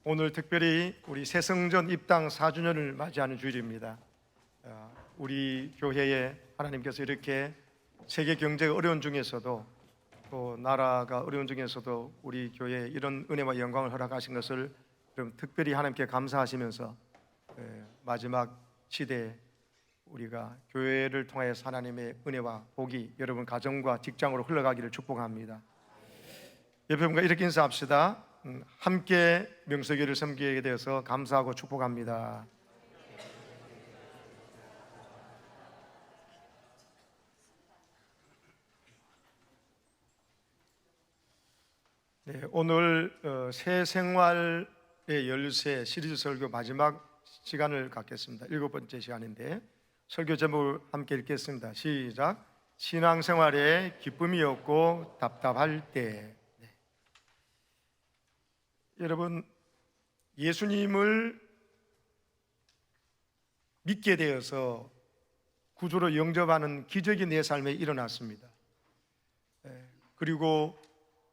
오늘 특별히 우리 새성전 입당 4주년을 맞이하는 주일입니다. 우리 교회에 하나님께서 이렇게 세계 경제가 어려운 중에서도 또 나라가 어려운 중에서도 우리 교회에 이런 은혜와 영광을 허락하신 것을 좀 특별히 하나님께 감사하시면서 마지막 시대에 우리가 교회를 통하여서 하나님의 은혜와 복이 여러분 가정과 직장으로 흘러가기를 축복합니다. 옆에 분과 이렇게 인사합시다. 함께 명석이를 섬기게 되어서 감사하고 축복합니다. 네, 오늘 새 생활의 열쇠 시리즈 설교 마지막 시간을 갖겠습니다. 7번째 시간인데 설교 제목을 함께 읽겠습니다. 시작. 신앙생활에 기쁨이 없고 답답할 때. 여러분, 예수님을 믿게 되어서 구주로 영접하는 기적이 내 삶에 일어났습니다. 그리고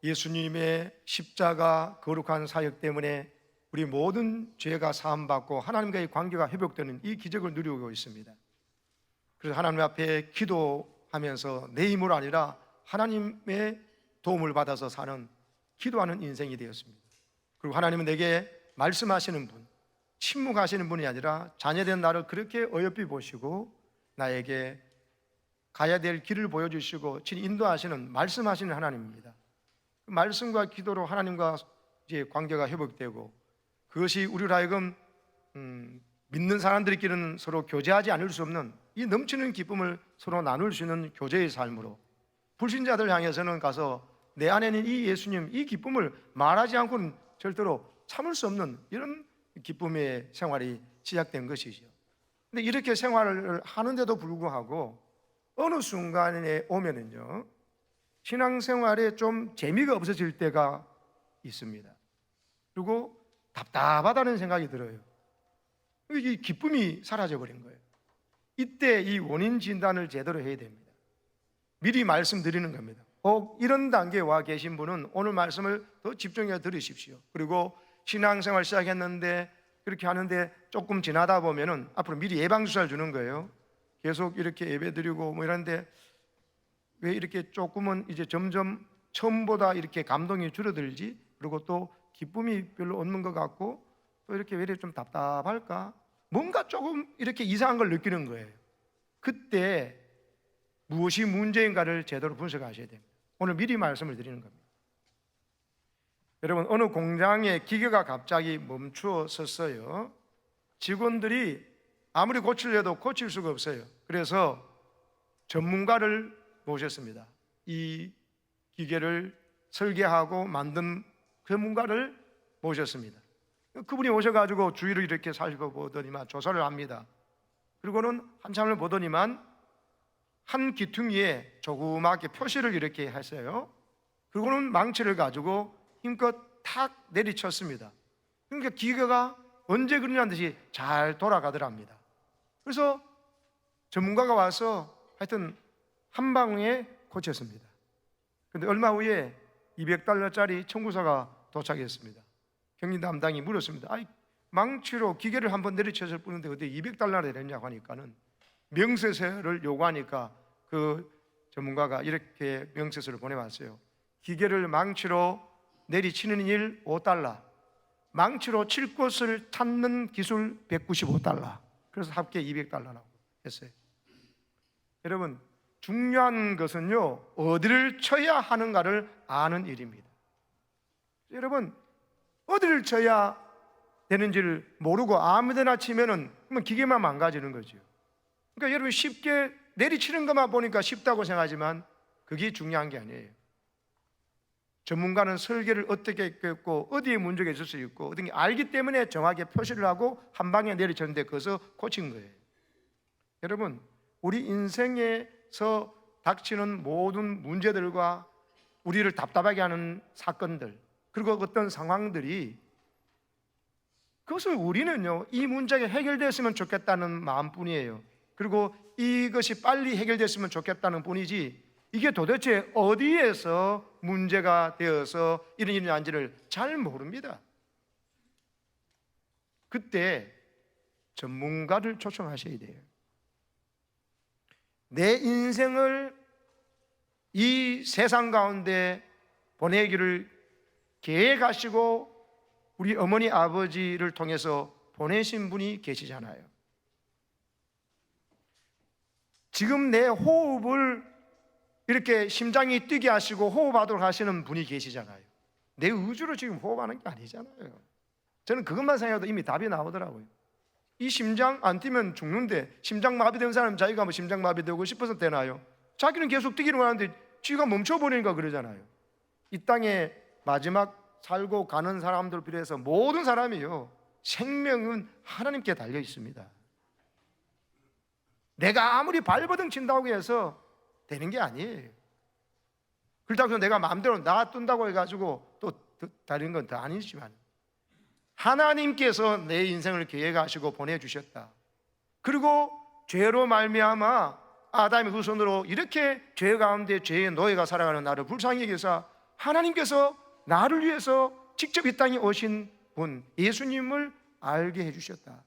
예수님의 십자가 거룩한 사역 때문에 우리 모든 죄가 사함받고 하나님과의 관계가 회복되는 이 기적을 누리고 있습니다. 그래서 하나님 앞에 기도하면서 내 힘으로 아니라 하나님의 도움을 받아서 사는 기도하는 인생이 되었습니다. 그리고 하나님은 내게 말씀하시는 분, 침묵하시는 분이 아니라 자녀된 나를 그렇게 어여삐 보시고 나에게 가야 될 길을 보여주시고 친히 인도하시는 말씀하시는 하나님입니다. 그 말씀과 기도로 하나님과 이제 관계가 회복되고 그것이 우리로 하여금 믿는 사람들끼리는 서로 교제하지 않을 수 없는 이 넘치는 기쁨을 서로 나눌 수 있는 교제의 삶으로 불신자들 향해서는 가서 내 안에는 이 예수님, 이 기쁨을 말하지 않고는 절대로 참을 수 없는 이런 기쁨의 생활이 시작된 것이죠. 근데 이렇게 생활을 하는데도 불구하고 어느 순간에 오면은요, 신앙생활에 좀 재미가 없어질 때가 있습니다. 그리고 답답하다는 생각이 들어요. 이 기쁨이 사라져버린 거예요. 이때 이 원인 진단을 제대로 해야 됩니다. 미리 말씀드리는 겁니다. 이런 단계에 와 계신 분은 오늘 말씀을 더 집중해서 들으십시오. 그리고 신앙생활 시작했는데 그렇게 하는데 조금 지나다 보면은 앞으로 미리 예방주사를 주는 거예요. 계속 이렇게 예배드리고 뭐 이런데 왜 이렇게 조금은 이제 점점 처음보다 이렇게 감동이 줄어들지? 그리고 또 기쁨이 별로 없는 것 같고 또 이렇게 왜 이렇게 좀 답답할까? 뭔가 조금 이렇게 이상한 걸 느끼는 거예요. 그때 무엇이 문제인가를 제대로 분석하셔야 됩니다. 오늘 미리 말씀을 드리는 겁니다. 여러분, 어느 공장의 기계가 갑자기 멈추어 섰어요. 직원들이 아무리 고치려도 고칠 수가 없어요. 그래서 전문가를 모셨습니다. 이 기계를 설계하고 만든 전문가를 모셨습니다. 그분이 오셔가지고 주위를 이렇게 살펴보더니만 조사를 합니다. 그리고는 한참을 보더니만 한 기퉁이에 조그맣게 표시를 이렇게 했어요. 그리고는 망치를 가지고 힘껏 탁 내리쳤습니다. 그러니까 기계가 언제 그러냐는 듯이 잘 돌아가더랍니다. 그래서 전문가가 와서 하여튼 한 방에 고쳤습니다. 그런데 얼마 후에 $200짜리 청구서가 도착했습니다. 경리 담당이 물었습니다. 망치로 기계를 한번 내리쳤을 뿐인데 어떻게 $200를 내냐고 하니까는 명세서를 요구하니까 그 전문가가 이렇게 명세서를 보내왔어요. 기계를 망치로 내리치는 일 $5, 망치로 칠 곳을 찾는 기술 $195. 그래서 합계 $200라고 했어요. 여러분, 중요한 것은요, 어디를 쳐야 하는가를 아는 일입니다. 여러분, 어디를 쳐야 되는지를 모르고 아무데나 치면은 기계만 망가지는 거죠. 그러니까 여러분, 쉽게 내리치는 것만 보니까 쉽다고 생각하지만 그게 중요한 게 아니에요. 전문가는 설계를 어떻게 했고 어디에 문제가 있을 수 있고 어떤 게 알기 때문에 정확하게 표시를 하고 한 방에 내리쳤는데 그것을 고친 거예요. 여러분, 우리 인생에서 닥치는 모든 문제들과 우리를 답답하게 하는 사건들 그리고 어떤 상황들이 그것을 우리는요, 이 문제가 해결됐으면 좋겠다는 마음뿐이에요. 그리고 이것이 빨리 해결됐으면 좋겠다는 뿐이지 이게 도대체 어디에서 문제가 되어서 이런 일이 난지를 잘 모릅니다. 그때 전문가를 초청하셔야 돼요. 내 인생을 이 세상 가운데 보내기를 계획하시고 우리 어머니 아버지를 통해서 보내신 분이 계시잖아요. 지금 내 호흡을 이렇게 심장이 뛰게 하시고 호흡하도록 하시는 분이 계시잖아요. 내 의지로 지금 호흡하는 게 아니잖아요. 저는 그것만 생각해도 이미 답이 나오더라고요. 이 심장 안 뛰면 죽는데, 심장 마비된 사람 자기가 뭐 심장 마비되고 싶어서 되나요? 자기는 계속 뛰기를 하는데 쥐가 멈춰버리니까 그러잖아요. 이 땅에 마지막 살고 가는 사람들 비롯해서 모든 사람이요, 생명은 하나님께 달려 있습니다. 내가 아무리 발버둥 친다고 해서 되는 게 아니에요. 그렇다고 해서 내가 마음대로 놔둔다고 해가지고 또 다른 건 다 아니지만, 하나님께서 내 인생을 계획하시고 보내주셨다. 그리고 죄로 말미암아 아담의 후손으로 이렇게 죄 가운데 죄의 노예가 살아가는 나를 불쌍히 여기사 하나님께서 나를 위해서 직접 이 땅에 오신 분 예수님을 알게 해주셨다.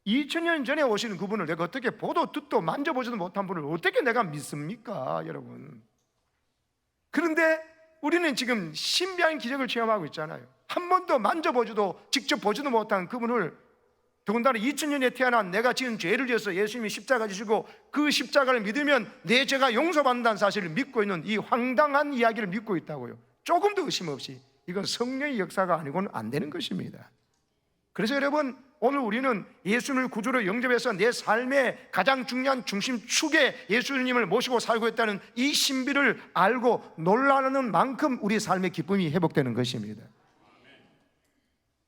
2000년 전에 오시는 그분을 내가 어떻게 보도 듣도 만져보지도 못한 분을 어떻게 내가 믿습니까, 여러분? 그런데 우리는 지금 신비한 기적을 체험하고 있잖아요. 한 번도 만져보지도 직접 보지도 못한 그분을, 더군다나 2000년에 태어난 내가 지은 죄를 위해서 예수님이 십자가 지시고 그 십자가를 믿으면 내 죄가 용서받는다는 사실을 믿고 있는 이 황당한 이야기를 믿고 있다고요. 조금도 의심 없이. 이건 성령의 역사가 아니고는 안 되는 것입니다. 그래서 여러분, 오늘 우리는 예수님을 구주로 영접해서 내 삶의 가장 중요한 중심축에 예수님을 모시고 살고 있다는 이 신비를 알고 놀라는 만큼 우리 삶의 기쁨이 회복되는 것입니다.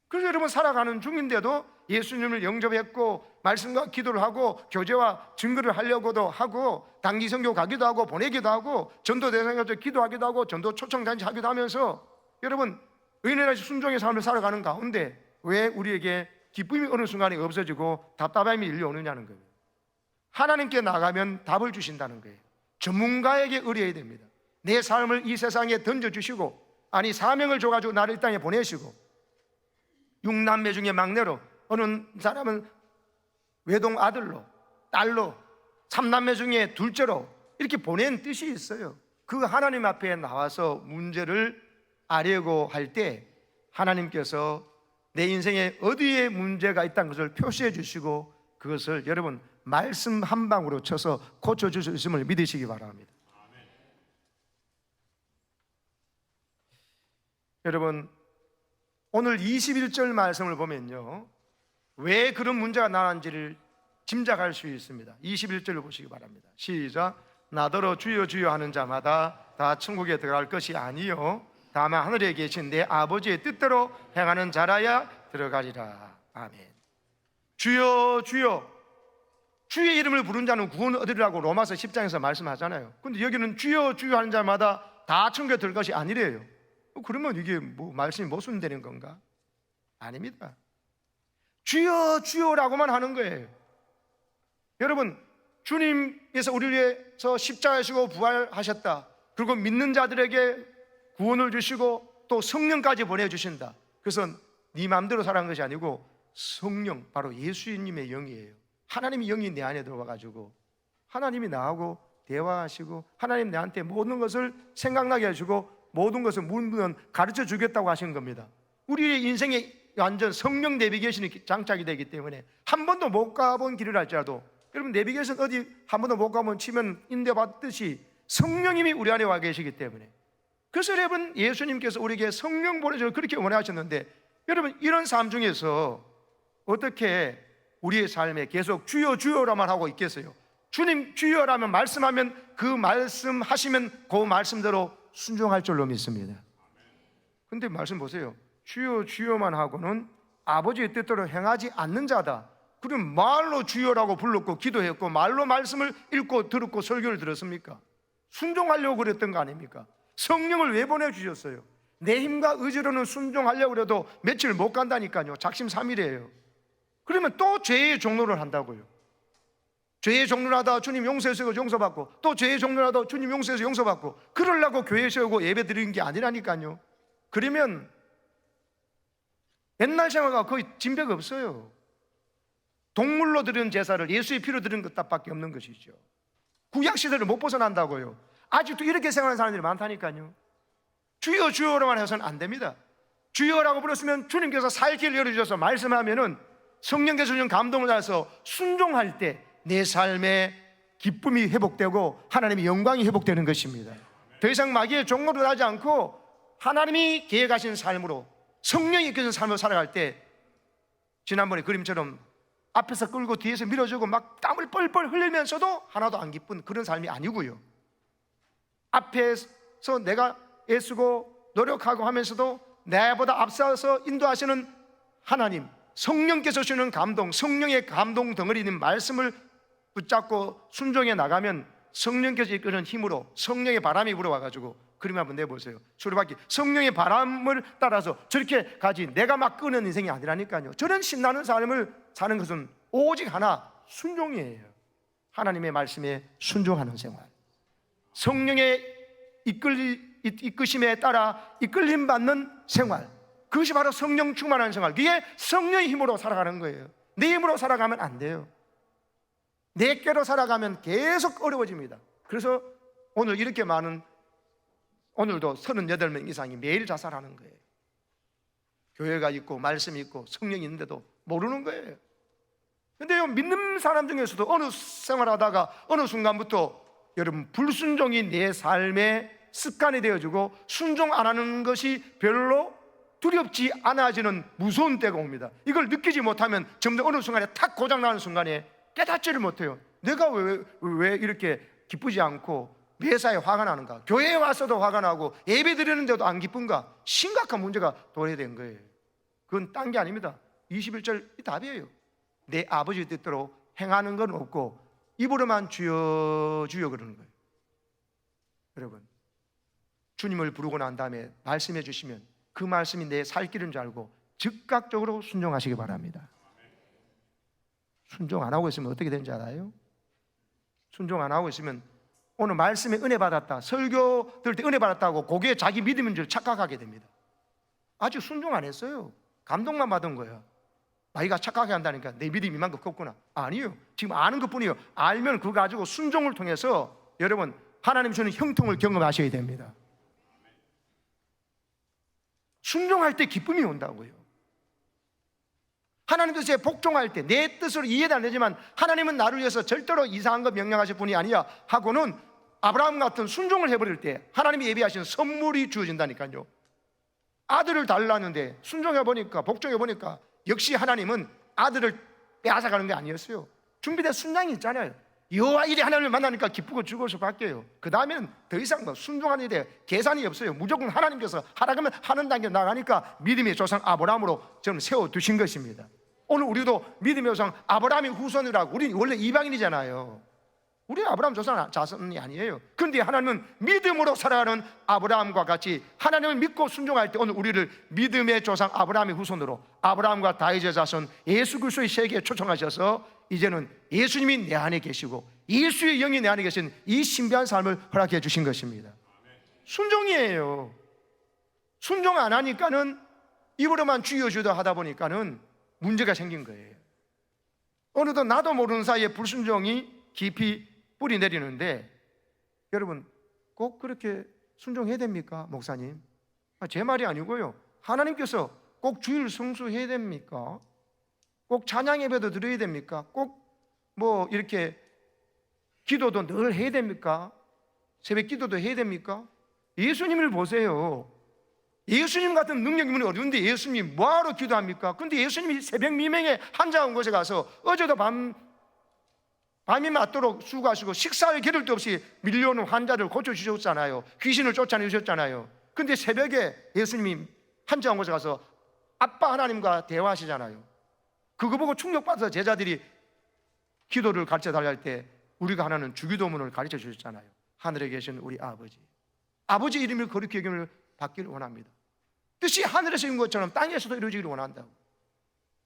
그래서 여러분, 살아가는 중인데도 예수님을 영접했고 말씀과 기도를 하고 교제와 증거를 하려고도 하고 단기 선교 가기도 하고 보내기도 하고 전도 대상에서 기도하기도 하고 전도 초청단지 하기도 하면서 여러분, 은혜의 순종의 삶을 살아가는 가운데 왜 우리에게 기쁨이 어느 순간에 없어지고 답답함이 밀려오느냐는 거예요. 하나님께 나가면 답을 주신다는 거예요. 전문가에게 의뢰해야 됩니다. 내 삶을 이 세상에 던져주시고, 아니 사명을 줘가지고 나를 이 땅에 보내시고, 6남매 중에 막내로, 어느 사람은 외동 아들로, 딸로, 3남매 중에 둘째로 이렇게 보낸 뜻이 있어요. 그 하나님 앞에 나와서 문제를 아려고 할 때 하나님께서 내 인생에 어디에 문제가 있다는 것을 표시해 주시고 그것을 여러분 말씀 한 방으로 쳐서 고쳐줄 수 있음을 믿으시기 바랍니다. 여러분, 오늘 21절 말씀을 보면요, 왜 그런 문제가 나는지를 짐작할 수 있습니다. 21절을 보시기 바랍니다. 시작. 나더러 주여 주여 하는 자마다 다 천국에 들어갈 것이 아니요 다만 하늘에 계신 내 아버지의 뜻대로 행하는 자라야 들어가리라. 아멘. 주여 주여, 주의 이름을 부른 자는 구원을 얻으리라고 로마서 10장에서 말씀하잖아요. 근데 여기는 주여 주여 하는 자마다 다 천국에 들어갈 것이 아니래요. 그러면 이게 뭐 말씀이 모순되는 건가? 아닙니다. 주여 주여라고만 하는 거예요. 여러분, 주님께서 우리를 위해서 십자가에 지고 부활하셨다. 그리고 믿는 자들에게 구원을 주시고 또 성령까지 보내주신다. 그래서 네 마음대로 살아가는 것이 아니고 성령, 바로 예수님의 영이에요. 하나님의 영이 내 안에 들어와가지고 하나님이 나하고 대화하시고 하나님 내한테 모든 것을 생각나게 해주고 모든 것을 물면 가르쳐 주겠다고 하신 겁니다. 우리의 인생에 완전 성령 내비게이션이 장착이 되기 때문에 한 번도 못 가본 길을 할지라도, 여러분 내비게이션 어디 한 번도 못 가면 치면 인도받듯이 성령님이 우리 안에 와 계시기 때문에, 그래서 여러분 예수님께서 우리에게 성령 보내주고 그렇게 원하셨는데, 여러분 이런 삶 중에서 어떻게 우리의 삶에 계속 주여 주여라만 하고 있겠어요? 주님 주여라면 말씀하면 그 말씀하시면 그 말씀대로 순종할 줄로 믿습니다. 근데 말씀 보세요. 주여 주여만 하고는 아버지의 뜻대로 행하지 않는 자다. 그럼 말로 주여라고 불렀고 기도했고 말로 말씀을 읽고 들었고 설교를 들었습니까? 순종하려고 그랬던 거 아닙니까? 성령을 왜 보내주셨어요? 내 힘과 의지로는 순종하려고 그래도 며칠 못 간다니까요. 작심삼일이에요. 그러면 또 죄의 종로를 한다고요. 죄의 종로를 하다 주님 용서해서 용서받고, 또 죄의 종로를 하다 주님 용서해서 용서받고, 그러려고 교회 세우고 예배 드리는 게 아니라니까요. 그러면 옛날 생활과 거의 진배가 없어요. 동물로 드리는 제사를 예수의 피로 드리는 것 밖에 없는 것이죠. 구약 시대를 못 벗어난다고요. 아직도 이렇게 생각하는 사람들이 많다니까요. 주여 주여로만 해서는 안 됩니다. 주여라고 불렀으면 주님께서 살 길을 열어주셔서 말씀하면은 성령께서 주는 감동을 받아서 순종할 때 내 삶의 기쁨이 회복되고 하나님의 영광이 회복되는 것입니다. 더 이상 마귀의 종로로 하지 않고 하나님이 계획하신 삶으로, 성령이 이끄는 삶으로 살아갈 때, 지난번에 그림처럼 앞에서 끌고 뒤에서 밀어주고 막 땀을 뻘뻘 흘리면서도 하나도 안 기쁜 그런 삶이 아니고요, 앞에서 내가 애쓰고 노력하고 하면서도 나보다 앞서서 인도하시는 하나님, 성령께서 주시는 감동, 성령의 감동 덩어리인 말씀을 붙잡고 순종해 나가면 성령께서 이끄는 힘으로 성령의 바람이 불어와가지고, 그림 한번 내보세요. 수레바퀴, 성령의 바람을 따라서 저렇게 가지, 내가 막 끄는 인생이 아니라니까요. 저런 신나는 삶을 사는 것은 오직 하나, 순종이에요. 하나님의 말씀에 순종하는 생활, 성령의 이끄심에 따라 이끌림 받는 생활, 그것이 바로 성령 충만한 생활. 그게 성령의 힘으로 살아가는 거예요. 내 힘으로 살아가면 안 돼요. 내 꾀로 살아가면 계속 어려워집니다. 그래서 오늘 이렇게 많은, 오늘도 38명 이상이 매일 자살하는 거예요. 교회가 있고 말씀이 있고 성령이 있는데도 모르는 거예요. 근데요, 믿는 사람 중에서도 어느 생활하다가 어느 순간부터 여러분, 불순종이 내 삶의 습관이 되어지고 순종 안 하는 것이 별로 두렵지 않아지는 무서운 때가 옵니다. 이걸 느끼지 못하면 점점 어느 순간에 탁 고장나는 순간에 깨닫지를 못해요. 내가 왜 이렇게 기쁘지 않고 매사에 화가 나는가? 교회에 와서도 화가 나고 예배 드리는데도 안 기쁜가? 심각한 문제가 도래된 거예요. 그건 딴 게 아닙니다. 21절 답이에요. 내 아버지 뜻대로 행하는 건 없고 입으로만 주여 주여 그러는 거예요. 여러분, 주님을 부르고 난 다음에 말씀해 주시면 그 말씀이 내 살 길인 줄 알고 즉각적으로 순종하시기 바랍니다. 순종 안 하고 있으면 어떻게 되는지 알아요? 순종 안 하고 있으면 오늘 말씀에 은혜 받았다, 설교 들을 때 은혜 받았다고 그게 자기 믿음인 줄 착각하게 됩니다. 아직 순종 안 했어요. 감동만 받은 거예요. 자기가 착각하게 한다니까 내 믿음이 이만큼 컸구나. 아니에요. 지금 아는 것뿐이에요. 알면 그거 가지고 순종을 통해서 여러분, 하나님 주는 형통을 경험하셔야 됩니다. 순종할 때 기쁨이 온다고요. 하나님 뜻에 복종할 때 내 뜻으로 이해도 안 되지만 하나님은 나를 위해서 절대로 이상한 거 명령하실 분이 아니야 하고는 아브라함 같은 순종을 해버릴 때 하나님이 예비하신 선물이 주어진다니까요. 아들을 달라는데 순종해보니까, 복종해보니까 역시 하나님은 아들을 빼앗아가는 게 아니었어요. 준비된 순양이 있잖아요. 여호와 일에 하나님을 만나니까 기쁘고 즐거워서 바뀌어요. 그 다음에는 더 이상 뭐 순종하는 일에 계산이 없어요. 무조건 하나님께서 하라 그러면 하는 단계 나가니까 믿음의 조상 아브라함으로 저는 세워두신 것입니다. 오늘 우리도 믿음의 조상 아브라함의 후손이라고, 우리 원래 이방인이잖아요. 우리 아브라함 자손이 아니에요. 그런데 하나님은 믿음으로 살아가는 아브라함과 같이 하나님을 믿고 순종할 때 오늘 우리를 믿음의 조상 아브라함의 후손으로, 아브라함과 다윗의 자손 예수 그리스도의 세계에 초청하셔서 이제는 예수님이 내 안에 계시고 예수의 영이 내 안에 계신 이 신비한 삶을 허락해 주신 것입니다. 순종이에요. 순종 안 하니까는 입으로만 주여 주여 하다 보니까는 문제가 생긴 거예요. 어느덧 나도 모르는 사이에 불순종이 깊이 뿌리 내리는데, 여러분 꼭 그렇게 순종해야 됩니까? 목사님, 제 말이 아니고요, 하나님께서 꼭 주일 성수해야 됩니까? 꼭 찬양 예배도 드려야 됩니까? 꼭 뭐 이렇게 기도도 늘 해야 됩니까? 새벽 기도도 해야 됩니까? 예수님을 보세요. 예수님 같은 능력이 어려운데 예수님이 뭐하러 기도합니까? 근데 예수님이 새벽 미명에 한자한 곳에 가서 어제도 밤이 맞도록 수고하시고 식사할 겨를도 없이 밀려오는 환자를 고쳐주셨잖아요. 귀신을 쫓아내주셨잖아요. 근데 새벽에 예수님이 한자한 곳에 가서 아빠 하나님과 대화하시잖아요. 그거 보고 충격받아서 제자들이 기도를 가르쳐달라 할 때 우리가 하나는 주기도문을 가르쳐 주셨잖아요. 하늘에 계신 우리 아버지, 아버지 이름을 거룩히 여김을 받기를 원합니다. 뜻이 하늘에서 있는 것처럼 땅에서도 이루어지기를 원한다고.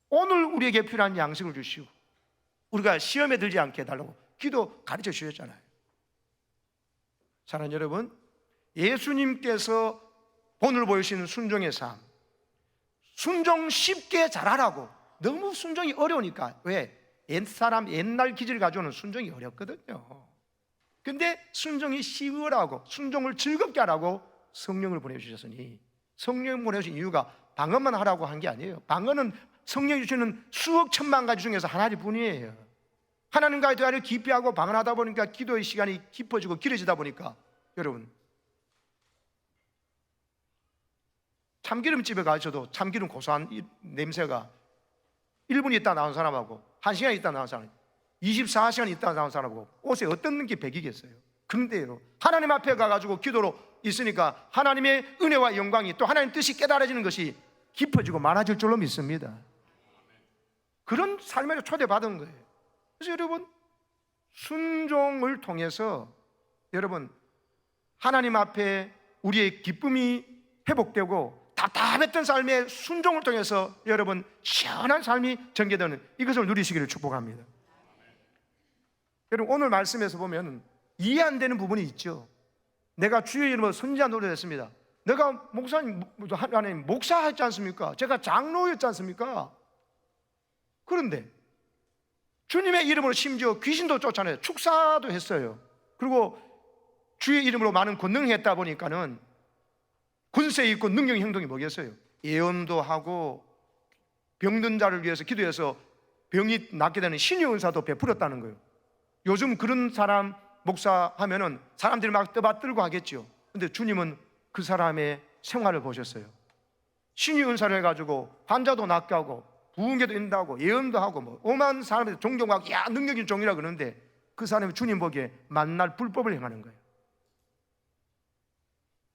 오늘 우리에게 필요한 양식을 주시고 우리가 시험에 들지 않게 해달라고 기도 가르쳐 주셨잖아요. 사랑하는 여러분, 예수님께서 오늘 보여주시는 순종의 삶, 순종 쉽게 잘하라고. 너무 순종이 어려우니까. 왜? 옛사람 옛날 기질 가지고는 순종이 어렵거든요. 근데 순종이 쉬우라고, 순종을 즐겁게 하라고 성령을 보내주셨으니, 성령 보내주신 이유가 방언만 하라고 한 게 아니에요. 방언은 성령이 주시는 수억 천만 가지 중에서 하나뿐이에요. 하나님과의 대화를 깊이 하고 방언하다 보니까 기도의 시간이 깊어지고 길어지다 보니까, 여러분, 참기름집에 가셔도 참기름 고소한 냄새가 1분 있다 나온 사람하고 1시간 있다 나온 사람, 24시간 있다 나온 사람하고 옷에 어떤 게 배기겠어요? 그런데요, 하나님 앞에 가가지고 기도로 있으니까 하나님의 은혜와 영광이, 또 하나님 뜻이 깨달아지는 것이 깊어지고 많아질 줄로 믿습니다. 그런 삶에 초대받은 거예요. 그래서 여러분, 순종을 통해서 여러분, 하나님 앞에 우리의 기쁨이 회복되고, 답답했던 삶의 순종을 통해서 여러분 시원한 삶이 전개되는 이것을 누리시기를 축복합니다. 여러분, 오늘 말씀에서 보면 이해 안 되는 부분이 있죠. 내가 주의 이름으로 선지자 노릇했습니다. 내가 목사님, 하나님 목사했지 않습니까? 제가 장로였지 않습니까? 그런데 주님의 이름으로 심지어 귀신도 쫓아내요. 축사도 했어요. 그리고 주의 이름으로 많은 권능을 했다 보니까는 권세 있고 능력 행동이 뭐겠어요? 예언도 하고 병든 자를 위해서 기도해서 병이 낫게 되는 신의 은사도 베풀었다는 거예요. 요즘 그런 사람 목사 하면은 사람들이 막 떠받들고 하겠죠. 근데 주님은 그 사람의 생활을 보셨어요. 신의 은사를 해가지고 환자도 낫게 하고 부흥계도 인도하고 예언도 하고 뭐 오만 사람들 존경하고, 야, 능력인 종이라 그러는데 그 사람이 주님 보기에 만날 불법을 행하는 거예요.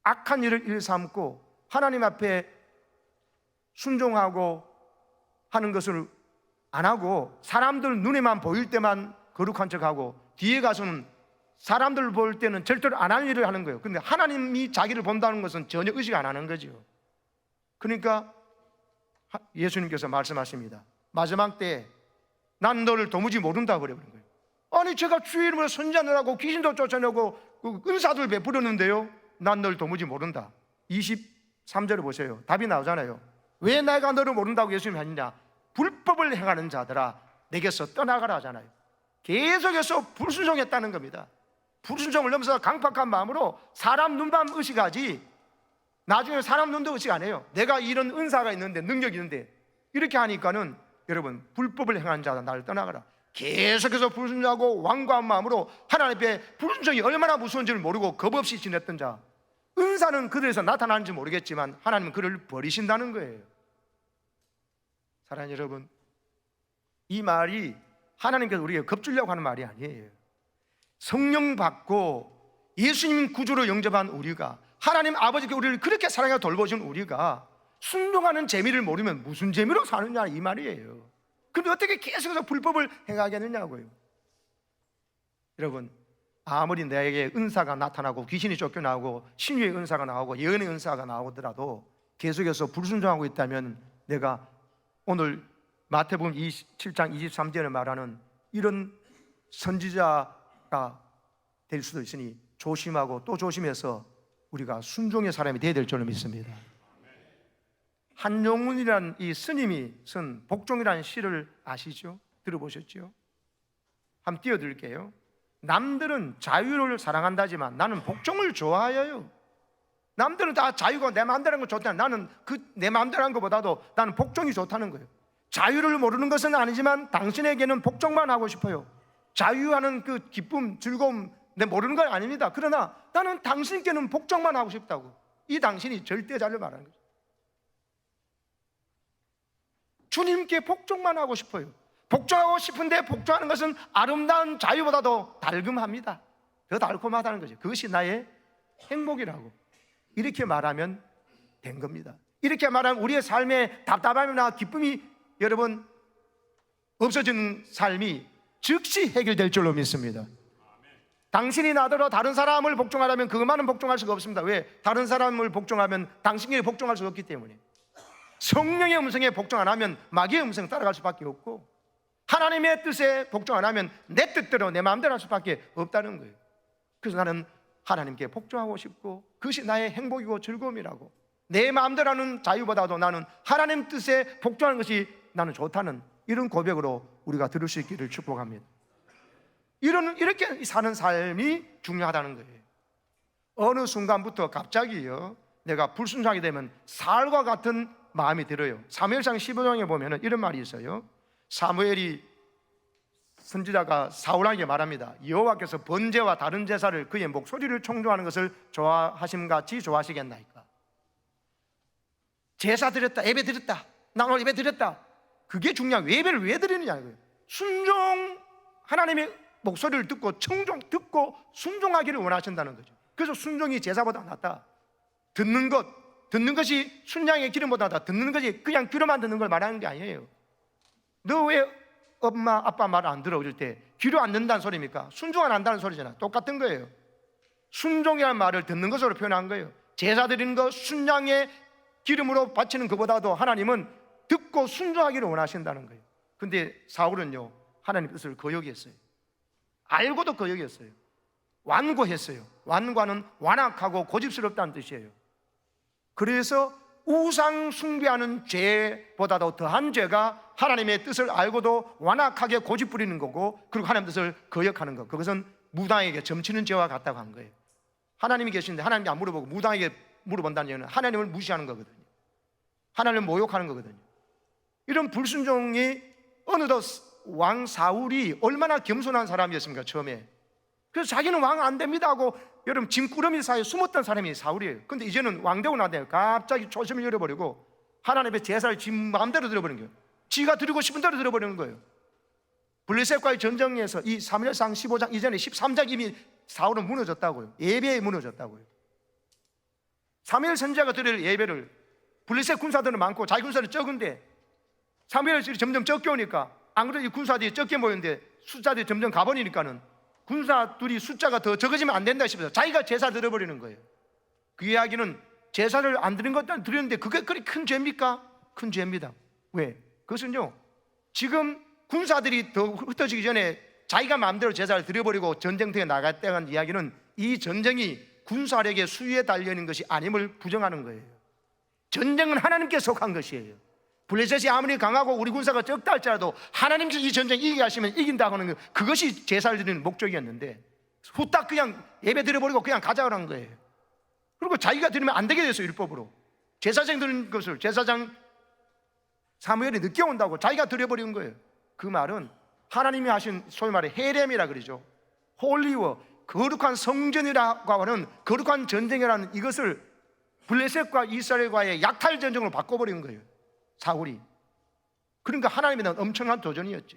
악한 일을 일삼고 하나님 앞에 순종하고 하는 것을 안 하고, 사람들 눈에만 보일 때만 거룩한 척하고 뒤에 가서는 사람들 볼 때는 절대로 안 할 일을 하는 거예요. 근데 하나님이 자기를 본다는 것은 전혀 의식 안 하는 거죠. 그러니까 예수님께서 말씀하십니다. 마지막 때 난 너를 도무지 모른다 그래버린 거예요. 아니, 제가 주의 이름으로 선지자들하고 귀신도 쫓아내고 은사들 베풀었는데요, 난 널 도무지 모른다. 23절을 보세요. 답이 나오잖아요. 왜 내가 너를 모른다고 예수님이 하느냐? 불법을 행하는 자들아 내게서 떠나가라 하잖아요. 계속해서 불순종했다는 겁니다. 불순종을 넘어서 강팍한 마음으로 사람 눈만 의식하지, 나중에 사람 눈도 의식 안 해요. 내가 이런 은사가 있는데, 능력이 있는데, 이렇게 하니까는 여러분, 불법을 행하는 자다 나를 떠나가라. 계속해서 불순종하고 완고한 마음으로 하나님 앞에 불순종이 얼마나 무서운지를 모르고 겁없이 지냈던 자, 은사는 그들에서 나타나는지 모르겠지만 하나님은 그를 버리신다는 거예요. 사랑하는 여러분, 이 말이 하나님께서 우리에게 겁주려고 하는 말이 아니에요. 성령 받고 예수님 구주로 영접한 우리가, 하나님 아버지께 우리를 그렇게 사랑하여 돌보신 우리가 순종하는 재미를 모르면 무슨 재미로 사느냐, 이 말이에요. 그런데 어떻게 계속해서 불법을 행하겠느냐고요. 여러분, 아무리 내게 은사가 나타나고 귀신이 쫓겨나고 신유의 은사가 나오고 예언의 은사가 나오더라도 계속해서 불순종하고 있다면, 내가 오늘 마태복음 27장 23절에 말하는 이런 선지자가 될 수도 있으니 조심하고 또 조심해서 우리가 순종의 사람이 되어야 될 줄로 믿습니다. 한용운이라는 이 스님이 쓴 복종이라는 시를 아시죠? 들어보셨죠? 한번 띄워드릴게요. 남들은 자유를 사랑한다지만 나는 복종을 좋아해요. 남들은 다 자유가 내 마음대로 하는 거 좋다. 나는 내 마음대로 하는 것보다도 나는 복종이 좋다는 거예요. 자유를 모르는 것은 아니지만 당신에게는 복종만 하고 싶어요. 자유하는 그 기쁨, 즐거움 내 모르는 건 아닙니다. 그러나 나는 당신께는 복종만 하고 싶다고. 이 당신이 절대자를 말하는 거죠. 주님께 복종만 하고 싶어요. 복종하고 싶은데 복종하는 것은 아름다운 자유보다도 달금합니다. 더 달콤하다는 거죠. 그것이 나의 행복이라고 이렇게 말하면 된 겁니다. 이렇게 말하면 우리의 삶의 답답함이나 기쁨이 여러분 없어지는 삶이 즉시 해결될 줄로 믿습니다. 당신이 나더러 다른 사람을 복종하려면 그것만은 복종할 수가 없습니다. 왜? 다른 사람을 복종하면 당신에게 복종할 수가 없기 때문에. 성령의 음성에 복종 안 하면 마귀의 음성 따라갈 수밖에 없고, 하나님의 뜻에 복종 안 하면 내 뜻대로 내 마음대로 할 수밖에 없다는 거예요. 그래서 나는 하나님께 복종하고 싶고 그것이 나의 행복이고 즐거움이라고, 내 마음대로 하는 자유보다도 나는 하나님 뜻에 복종하는 것이 나는 좋다는 이런 고백으로 우리가 들을 수 있기를 축복합니다. 이렇게 사는 삶이 중요하다는 거예요. 어느 순간부터 갑자기요, 내가 불순종하게 되면 살과 같은 마음이 들어요. 사무엘상 15장에 보면 이런 말이 있어요. 사무엘이 선지자가 사울에게 말합니다. 여호와께서 번제와 다른 제사를 그의 목소리를 청종하는 것을 좋아하심같이 좋아하시겠나이까. 제사 드렸다, 예배 드렸다, 나 오늘 예배 드렸다, 그게 중요한, 예배를 왜 드리느냐는 거예요. 순종, 하나님의 목소리를 듣고 듣고 순종하기를 원하신다는 거죠. 그래서 순종이 제사보다 낫다. 듣는 것이 순양의 기름보다 낫다. 듣는 것이 그냥 귀로만 듣는 걸 말하는 게 아니에요. 너 왜 엄마 아빠 말 안 들어? 이럴 때 귀로 안 듣는다는 소리입니까? 순종 안 한다는 소리잖아. 똑같은 거예요. 순종이라는 말을 듣는 것으로 표현한 거예요. 제사 드리는 것, 순양의 기름으로 바치는 것보다도 하나님은 듣고 순종하기를 원하신다는 거예요. 근데 사울은요, 하나님 뜻을 거역했어요. 알고도 거역했어요. 완고했어요. 완고는 완악하고 고집스럽다는 뜻이에요. 그래서 우상 숭배하는 죄보다도 더한 죄가 하나님의 뜻을 알고도 완악하게 고집 부리는 거고, 그리고 하나님의 뜻을 거역하는 것, 그것은 무당에게 점치는 죄와 같다고 한 거예요. 하나님이 계시는데 하나님이 안 물어보고 무당에게 물어본다는 얘기는 하나님을 무시하는 거거든요. 하나님을 모욕하는 거거든요. 이런 불순종이, 어느덧 왕 사울이 얼마나 겸손한 사람이었습니까? 처음에. 그래서 자기는 왕 안 됩니다 하고 여러분 짐꾸러미 사이에 숨었던 사람이 사울이에요. 근데 이제는 왕 되고 나서 갑자기 초심을 잃어버리고 하나님의 제사를 지 마음대로 들어버리는 거예요. 지가 드리고 싶은 대로 들어버리는 거예요. 블레셋과의 전쟁에서 이 사무엘상 15장 이전에 13장 이미 사울은 무너졌다고요. 예배에 무너졌다고요. 사무엘 선지자가 드릴 예배를 블레셋 군사들은 많고 자기 군사는 적은데 사무엘이 점점 적게 오니까, 안 그래도 이 군사들이 적게 모였는데 숫자들이 점점 가버리니까는 군사들이 숫자가 더 적어지면 안 된다 싶어서 자기가 제사 드려버리는 거예요. 그 이야기는 제사를 안 드린 것도 드렸는데 그게 그리 큰 죄입니까? 큰 죄입니다. 왜? 그것은요, 지금 군사들이 더 흩어지기 전에 자기가 마음대로 제사를 드려버리고 전쟁터에 나갔다는 이야기는 이 전쟁이 군사력의 수위에 달려있는 것이 아님을 부정하는 거예요. 전쟁은 하나님께 속한 것이에요. 블레셋이 아무리 강하고 우리 군사가 적다 할지라도 하나님께서 이 전쟁 이기게 하시면 이긴다고 하는 것, 그것이 제사를 드리는 목적이었는데 후딱 그냥 예배 드려버리고 그냥 가자고 한 거예요. 그리고 자기가 드리면 안 되게 됐어요. 율법으로 제사장 드리는 것을 제사장 사무엘이 늦게 온다고 자기가 드려버린 거예요. 그 말은 하나님이 하신 소위 말해 헤렘이라 그러죠. 홀리워, 거룩한 성전이라고 하는 거룩한 전쟁이라는 이것을 블레셋과 이스라엘과의 약탈 전쟁으로 바꿔버린 거예요, 사울이. 그러니까 하나님에 대한 엄청난 도전이었죠.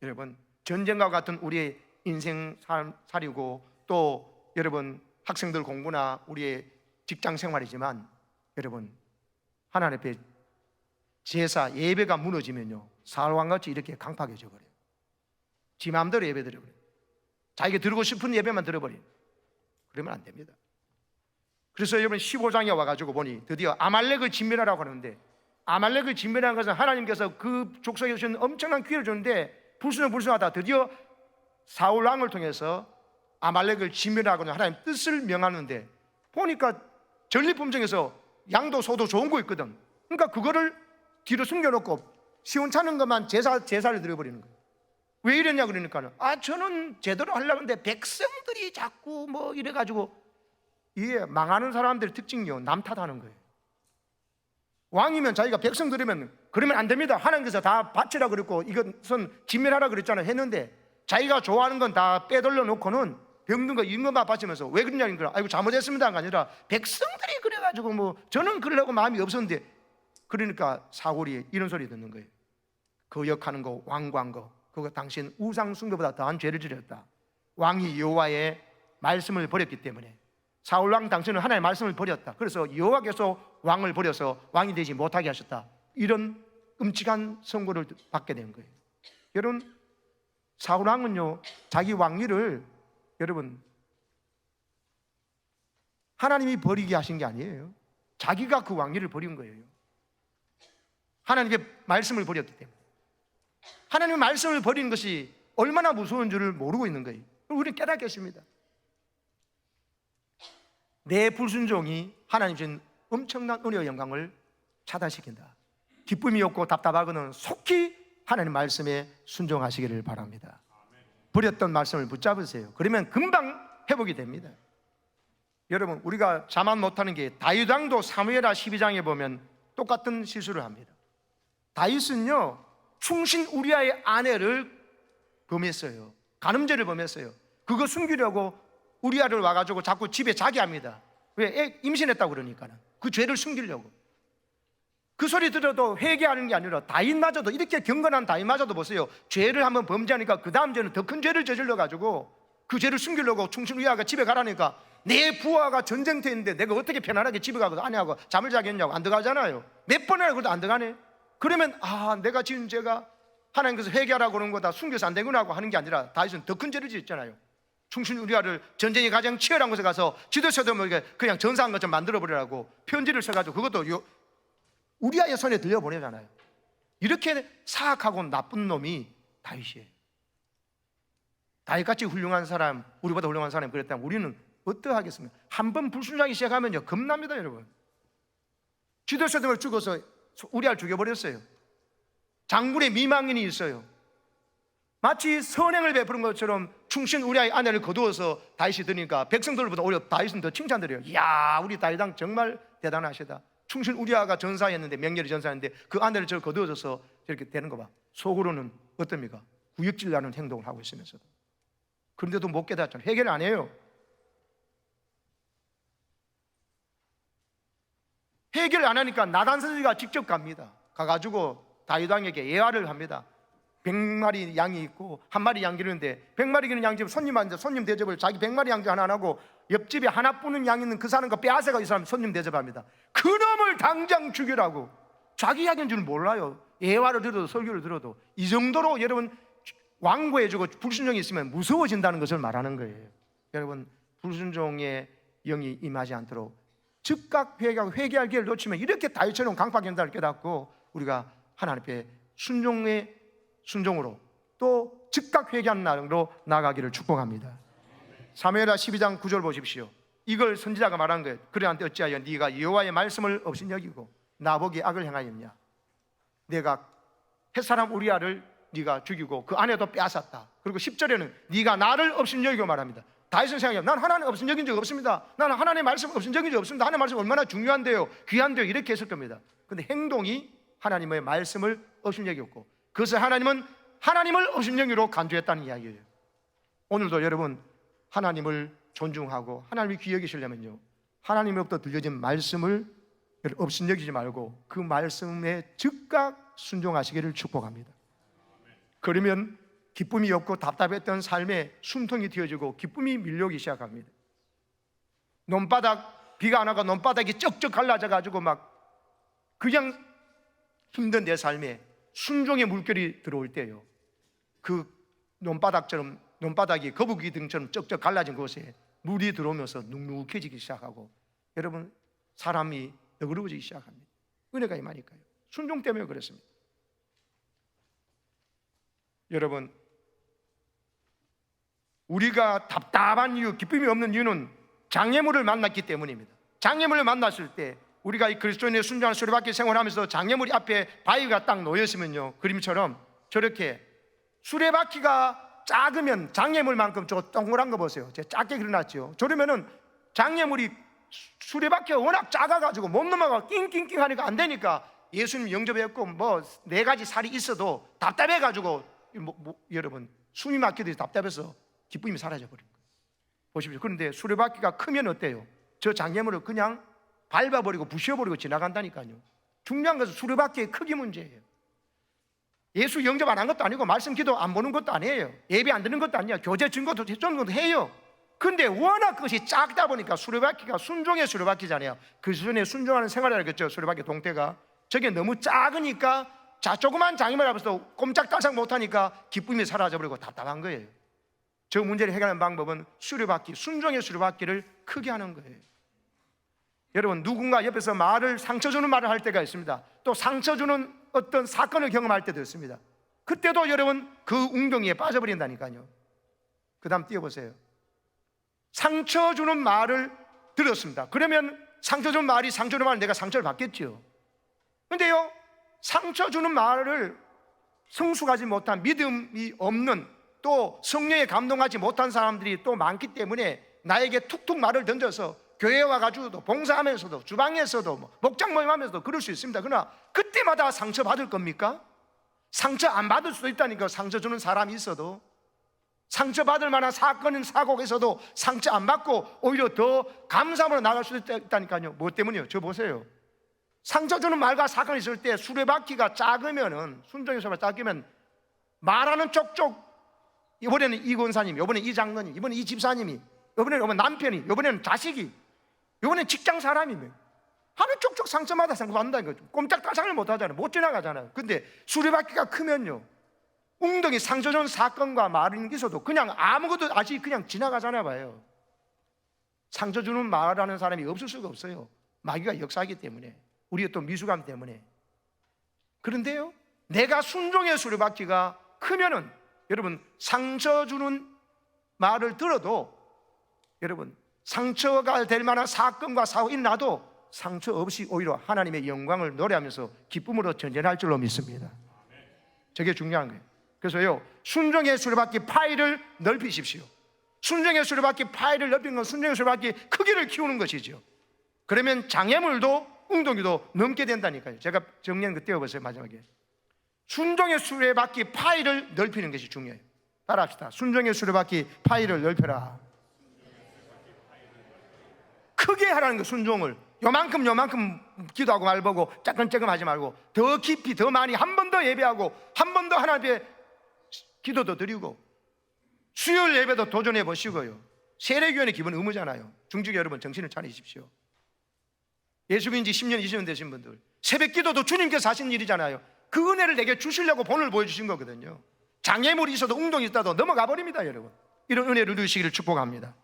여러분, 전쟁과 같은 우리의 인생 살이고 또 여러분 학생들 공부나 우리의 직장 생활이지만, 여러분 하나님 앞에 제사 예배가 무너지면요, 사울왕같이 이렇게 강팍해져 버려요. 지 마음대로 예배 드려버려요. 자기가 들고 싶은 예배만 들어버려요. 그러면 안 됩니다. 그래서 여러분 15장에 와가지고 보니 드디어 아말렉을 진멸하라고 하는데, 아말렉을 진멸하는 것은 하나님께서 그 족속에 주신 엄청난 기회를 주는데 불순하다. 드디어 사울 왕을 통해서 아말렉을 진멸하고는 하나님 뜻을 명하는데, 보니까 전리품종에서 양도 소도 좋은 거 있거든. 그러니까 그거를 뒤로 숨겨놓고 시원찮은 것만 제사를 드려버리는 거예요. 왜 이랬냐 그러니까는, 저는 제대로 하려고 하는데 백성들이 자꾸 뭐 이래가지고, 이게 망하는 사람들의 특징이요, 남 탓하는 거예요. 왕이면 자기가 백성 들으면 그러면 안 됩니다, 하나님께서 다 바치라 그랬고 이것은 진멸하라 그랬잖아요 했는데, 자기가 좋아하는 건 다 빼돌려 놓고는 병든 거 임금만 바치면서 왜 그러냐는 거야. 아이고 잘못했습니다가 아니라 백성들이 그래가지고 뭐 저는 그러려고 마음이 없었는데. 그러니까 사울이 이런 소리 듣는 거예요. 거역하는 거, 완고한 거, 그거 당신 우상 숭배보다 더한 죄를 지렸다. 왕이 여호와의 말씀을 버렸기 때문에. 사울 왕 당신은 하나님의 말씀을 버렸다. 그래서 여호와께서 왕을 버려서 왕이 되지 못하게 하셨다. 이런 끔찍한 선고를 받게 된 거예요. 여러분, 사울 왕은요, 자기 왕위를 여러분 하나님이 버리게 하신 게 아니에요. 자기가 그 왕위를 버린 거예요. 하나님의 말씀을 버렸기 때문에. 하나님의 말씀을 버리는 것이 얼마나 무서운 줄을 모르고 있는 거예요. 우리는 깨닫겠습니다. 내 불순종이 하나님 주신 엄청난 은혜와 영광을 차단시킨다. 기쁨이 없고 답답하거든 속히 하나님 말씀에 순종하시기를 바랍니다. 버렸던 말씀을 붙잡으세요. 그러면 금방 회복이 됩니다. 여러분, 우리가 자만 못하는 게 다윗 왕도 사무엘하 12장에 보면 똑같은 실수를 합니다. 다윗은요 충신 우리아의 아내를 범했어요. 간음죄를 범했어요. 그거 숨기려고 우리아를 와가지고 자꾸 집에 자게 합니다. 왜? 애 임신했다고 그러니까는. 그 죄를 숨기려고. 그 소리 들어도 회개하는 게 아니라 다윗마저도, 이렇게 경건한 다윗마저도 보세요. 죄를 한번 범죄하니까 그 다음 죄는 더 큰 죄를 저질러가지고 그 죄를 숨기려고 충신 우리아가 집에 가라니까, 내 부하가 전쟁터에 있는데 내가 어떻게 편안하게 집에 가고 아내하고 잠을 자겠냐고. 안 들어가잖아요. 몇 번이나 그래도 안 들어가네. 그러면 내가 지은 죄가 하나님께서 회개하라고 그러는 거다, 숨겨서 안 되구나 하고 하는 게 아니라 다윗은 더 큰 죄를 지었잖아요. 충신 우리아를 전쟁이 가장 치열한 곳에 가서 지도서dom을 그냥 전사한 것처럼 만들어버리라고 편지를 써가지고 그것도 우리아의 손에 들려보내잖아요. 이렇게 사악하고 나쁜 놈이 다윗이에요. 다윗같이 훌륭한 사람, 우리보다 훌륭한 사람이 그랬다면 우리는 어떠하겠습니까? 한번 불순종하기 시작하면요 겁납니다. 여러분, 지도서dom을 죽어서 우리아를 죽여버렸어요. 장군의 미망인이 있어요. 마치 선행을 베푸는 것처럼 충신 우리아의 아내를 거두어서 다윗이 드니까 백성들보다 오히려 다윗은 더 칭찬드려요. 이야, 우리 다윗왕 정말 대단하시다. 충신 우리아가 전사했는데, 명렬히 전사했는데 그 아내를 저를 거두어서 저렇게 되는 거 봐. 속으로는 어떻습니까? 구역질 나는 행동을 하고 있으면서도. 그런데도 못 깨닫잖아요. 해결 안 해요. 해결 안 하니까 나단 선지가 직접 갑니다. 가가지고 다윗왕에게 예화를 합니다. 100마리 양이 있고 한 마리 양 기르는데 100마리 기는 양집 손님한테 손님 대접을 자기 100마리 양집 하나 안 하고 옆집에 하나뿐인 양 있는 그 사는 거 빼앗아가 이 사람 손님 대접합니다. 그 놈을 당장 죽이라고. 자기 이야기인 줄 몰라요. 예화를 들어도 설교를 들어도. 이 정도로 여러분 완고해지고 불순종이 있으면 무서워진다는 것을 말하는 거예요. 여러분, 불순종의 영이 임하지 않도록 즉각 회개하고 회개할 기회를 놓치면 이렇게 다윗처럼 강팍연단을 깨닫고 우리가 하나님 앞에 순종으로 또 즉각 회개하는 날로 나아가기를 축복합니다. 사무엘하 12장 9절 보십시오. 이걸 선지자가 말한 거예요. 그래 한때 어찌하여 네가 여호와의 말씀을 업신여기고 나보기에 악을 행하였냐. 내가 햇사람 우리아를 네가 죽이고 그 아내도 빼앗았다. 그리고 10절에는 네가 나를 업신여기고 말합니다. 다윗은 생각해요. 난 하나님 업신여긴 적 없습니다. 나는 하나님의 말씀 업신여긴 적 없습니다. 하나님의 말씀 얼마나 중요한데요, 귀한데요, 이렇게 했을 겁니다. 근데 행동이 하나님의 말씀을 업신여겼고, 그것을 하나님은 하나님을 업신여기로 간주했다는 이야기예요. 오늘도 여러분 하나님을 존중하고 하나님을 귀히 여기시려면요, 하나님으로부터 들려진 말씀을 업신여기지 말고 그 말씀에 즉각 순종하시기를 축복합니다. 그러면 기쁨이 없고 답답했던 삶에 숨통이 틔어지고 기쁨이 밀려오기 시작합니다. 비가 안 와가 논바닥이 쩍쩍 갈라져가지고 막 그냥 힘든 내 삶에 순종의 물결이 들어올 때요, 그 논바닥이 거북이 등처럼 쩍쩍 갈라진 곳에 물이 들어오면서 눅눅해지기 시작하고, 여러분 사람이 너그러워지기 시작합니다. 은혜가 임하니까요. 순종 때문에 그렇습니다. 여러분, 우리가 답답한 이유, 기쁨이 없는 이유는 장애물을 만났기 때문입니다. 장애물을 만났을 때 우리가 이 그리스도인의 순종한 수레바퀴 생활하면서 장애물이 앞에 바위가 딱 놓였으면요, 그림처럼 저렇게 수레바퀴가 작으면 장애물만큼 저 동그란 거 보세요. 제가 작게 그려놨죠. 저러면은 장애물이 수레바퀴가 워낙 작아가지고 못 넘어가 낑낑낑 하니까 안 되니까 예수님 영접했고 뭐 4가지 살이 있어도 답답해가지고 여러분 숨이 막히듯이 답답해서 기쁨이 사라져버린 거예요. 보십시오. 그런데 수레바퀴가 크면 어때요? 저 장애물을 그냥 밟아버리고 부셔버리고 지나간다니까요. 중요한 것은 수레바퀴의 크기 문제예요. 예수 영접 안 한 것도 아니고 말씀 기도 안 보는 것도 아니에요. 예배 안 드는 것도 아니야. 교제 증거도 해요. 근데 워낙 그것이 작다 보니까 수레바퀴가 순종의 수레바퀴잖아요. 그 수준에 순종하는 생활을 하겠죠. 수레바퀴 동태가 저게 너무 작으니까 조그만 장애물 앞에서 꼼짝달싹 못하니까 기쁨이 사라져버리고 답답한 거예요. 저 문제를 해결하는 방법은 수레바퀴, 순종의 수레바퀴를 크게 하는 거예요. 여러분, 누군가 옆에서 상처 주는 말을 할 때가 있습니다. 또 상처 주는 어떤 사건을 경험할 때도 있습니다. 그때도 여러분 그 웅덩이에 빠져버린다니까요. 그 다음 띄워보세요. 상처 주는 말을 들었습니다. 그러면 상처 주는 말이 상처 주는 말은 내가 상처를 받겠죠. 근데요, 상처 주는 말을 성숙하지 못한, 믿음이 없는, 또 성령에 감동하지 못한 사람들이 또 많기 때문에 나에게 툭툭 말을 던져서 교회에 와가지고도 봉사하면서도 주방에서도 목장 모임하면서도 그럴 수 있습니다. 그러나 그때마다 상처 받을 겁니까? 상처 안 받을 수도 있다니까. 상처 주는 사람이 있어도 상처 받을 만한 사건인 사고가 있어도 상처 안 받고 오히려 더 감사함으로 나갈 수도 있다니까요. 뭐 때문이요? 저 보세요. 상처 주는 말과 사건이 있을 때 수레바퀴가 작으면은, 순종의 수레바퀴가 작으면 말하는 쪽쪽, 이번에는 이 권사님, 이번에는 이 장로님, 이번에는 이 집사님이, 이번에는 남편이, 이번에는 자식이, 이번에는 직장 사람이 하는 쪽쪽 상처마다 상처받는다는 거죠. 꼼짝달싹을 못 하잖아요. 못 지나가잖아요. 근데 수레바퀴가 크면요, 웅덩이 상처 주는 사건과 말은 있어도 그냥 아무것도 아직 그냥 지나가잖아요. 봐요. 상처 주는 말하는 사람이 없을 수가 없어요. 마귀가 역사하기 때문에, 우리가 또 미숙함 때문에. 그런데요, 내가 순종의 수레바퀴가 크면은 여러분, 상처 주는 말을 들어도 여러분, 상처가 될 만한 사건과 사고가 일어나도 상처 없이 오히려 하나님의 영광을 노래하면서 기쁨으로 전진할 줄로 믿습니다. 저게 중요한 거예요. 그래서요, 순종의 수레바퀴 파이를 넓히십시오. 순종의 수레바퀴 파이를 넓히는 건 순종의 수레바퀴 크기를 키우는 것이죠. 그러면 장애물도 웅덩이도 넘게 된다니까요. 제가 정리한 거 떼어보세요. 마지막에 순종의 수레바퀴 파이를 넓히는 것이 중요해요. 따라합시다. 순종의 수레바퀴 파이를 넓혀라. 크게 하라는 거. 순종을 요만큼 기도하고 말보고 짜끔짜끔 하지 말고 더 깊이, 더 많이, 한 번 더 예배하고 한 번 더 하나님의 기도도 드리고 수요일 예배도 도전해 보시고요. 세례교회는 기본 의무잖아요. 중직교 여러분, 정신을 차리십시오. 예수 믿은 지 10년, 20년 되신 분들, 새벽 기도도 주님께서 하신 일이잖아요. 그 은혜를 내게 주시려고 본을 보여주신 거거든요. 장애물이 있어도 웅덩이 있다도 넘어가 버립니다. 여러분, 이런 은혜를 누리시기를 축복합니다.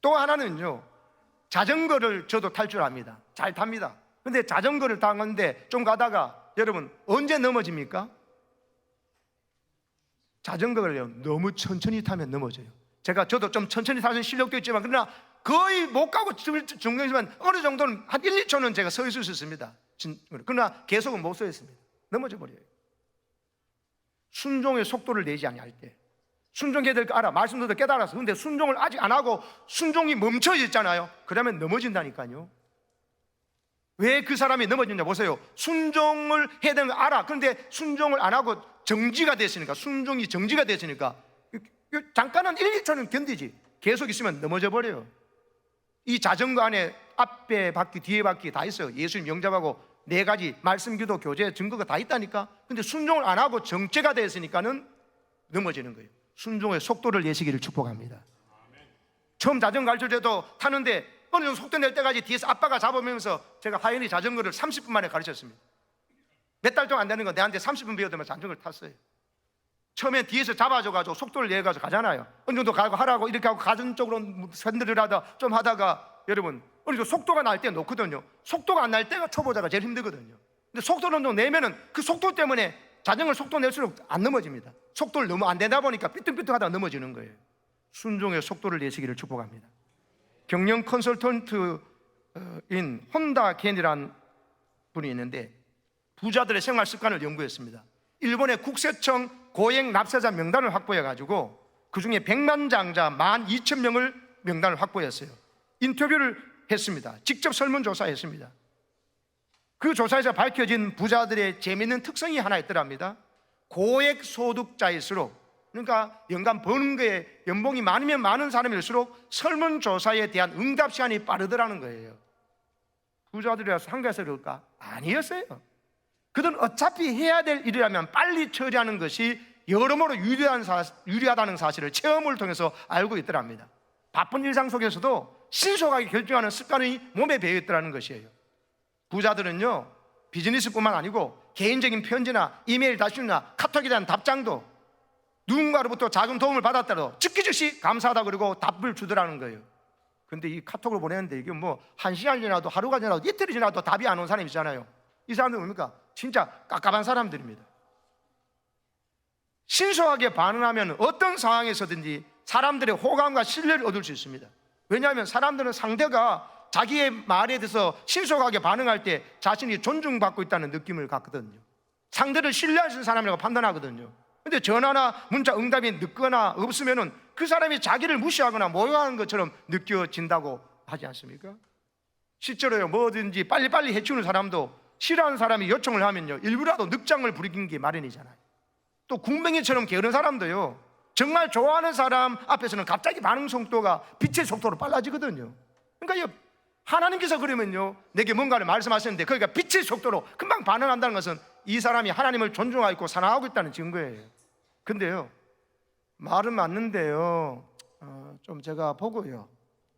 또 하나는요, 자전거를 저도 탈 줄 압니다. 잘 탑니다. 근데 자전거를 타는데 좀 가다가 여러분, 언제 넘어집니까? 자전거를요, 너무 천천히 타면 넘어져요. 저도 좀 천천히 타는 실력도 있지만, 그러나 거의 못 가고 중간이지만 어느 정도는 한 1, 2초는 제가 서 있을 수 있습니다. 그러나 계속은 못 서 있습니다. 넘어져 버려요. 순종의 속도를 내지 아니할 때, 순종해야 될 거 알아, 말씀도 깨달아서, 근데 순종을 아직 안 하고 순종이 멈춰져 있잖아요. 그러면 넘어진다니까요. 왜 그 사람이 넘어지냐 보세요. 순종을 해야 되는 거 알아. 그런데 순종을 안 하고 정지가 됐으니까, 순종이 정지가 됐으니까 잠깐은 1, 2초는 견디지, 계속 있으면 넘어져 버려요. 이 자전거 안에 앞에 바퀴, 뒤에 바퀴 다 있어요. 예수님 영접하고 4가지 말씀, 기도, 교제, 증거가 다 있다니까. 근데 순종을 안 하고 정체가 됐으니까는 넘어지는 거예요. 순종의 속도를 내시기를 축복합니다. 처음 자전거 가르칠 때도 타는데 어느 정도 속도 낼 때까지 뒤에서 아빠가 잡으면서 제가 하연히 자전거를 30분 만에 가르쳤습니다. 몇 달 동안 안 되는 거 내한테 30분 배워두면 자전거를 탔어요. 처음에 뒤에서 잡아줘가지고 속도를 내가지고 가잖아요. 어느 정도 가고 하라고 이렇게 하고 가전 쪽으로 흔들으라다 좀 하다가 여러분, 어느 정도 속도가 날 때 놓거든요. 속도가 안 날 때가 초보자가 제일 힘들거든요. 근데 속도를 좀 내면은 그 속도 때문에 자전거 속도 낼수록 안 넘어집니다. 속도를 너무 안 내다 보니까 삐뚤삐뚤하다가 넘어지는 거예요. 순종의 속도를 내시기를 축복합니다. 경영 컨설턴트인 혼다 겐이라는 분이 있는데 부자들의 생활 습관을 연구했습니다. 일본의 국세청 고액 납세자 명단을 확보해가지고 그 중에 백만장자 12,000명을 명단을 확보했어요. 인터뷰를 했습니다. 직접 설문조사했습니다. 그 조사에서 밝혀진 부자들의 재미있는 특성이 하나 있더랍니다. 고액 소득자일수록, 그러니까 연간 버는 거에 연봉이 많으면 많은 사람일수록 설문조사에 대한 응답 시간이 빠르더라는 거예요. 부자들이라서 한가해서 그럴까? 아니었어요. 그들은 어차피 해야 될 일이라면 빨리 처리하는 것이 여러모로 유리하다는 사실을 체험을 통해서 알고 있더랍니다. 바쁜 일상 속에서도 신속하게 결정하는 습관이 몸에 배어 있더라는 것이에요. 부자들은요, 비즈니스뿐만 아니고 개인적인 편지나 이메일 답변이나 카톡에 대한 답장도 누군가로부터 작은 도움을 받았더라도 즉시 감사하다 그러고 답을 주더라는 거예요. 근데 이 카톡을 보내는데 이게 뭐 1시간 지나도 하루가 지나도 이틀이 지나도 답이 안 온 사람이 있잖아요. 이 사람들은 뭡니까? 진짜 깝깝한 사람들입니다. 신속하게 반응하면 어떤 상황에서든지 사람들의 호감과 신뢰를 얻을 수 있습니다. 왜냐하면 사람들은 상대가 자기의 말에 대해서 신속하게 반응할 때 자신이 존중받고 있다는 느낌을 갖거든요. 상대를 신뢰하는 사람이라고 판단하거든요. 근데 전화나 문자 응답이 늦거나 없으면은 그 사람이 자기를 무시하거나 모욕하는 것처럼 느껴진다고 하지 않습니까? 실제로요, 뭐든지 빨리빨리 해치우는 사람도 싫어하는 사람이 요청을 하면요, 일부라도 늑장을 부리는 게 마련이잖아요. 또 궁뎅이처럼 게으른 사람도요, 정말 좋아하는 사람 앞에서는 갑자기 반응 속도가 빛의 속도로 빨라지거든요. 그러니까 하나님께서 그러면요, 내게 뭔가를 말씀하셨는데 그러니까 빛의 속도로 금방 반응한다는 것은 이 사람이 하나님을 존중하고 있고 사랑하고 있다는 증거예요. 근데요, 말은 맞는데요, 좀 제가 보고요,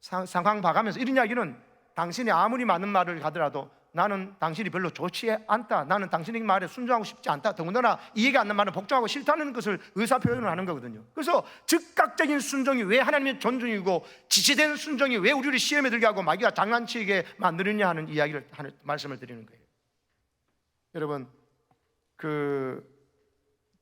상황 봐가면서 이런 이야기는 당신이 아무리 맞는 말을 하더라도 나는 당신이 별로 좋지 않다, 나는 당신의 말에 순종하고 싶지 않다, 더군다나 이해가 안 되는 말은 복종하고 싫다는 것을 의사표현을 하는 거거든요. 그래서 즉각적인 순종이 왜 하나님의 존중이고 지체된 순종이 왜 우리를 시험에 들게 하고 마귀가 장난치게 만드느냐 하는 이야기를 말씀을 드리는 거예요. 여러분,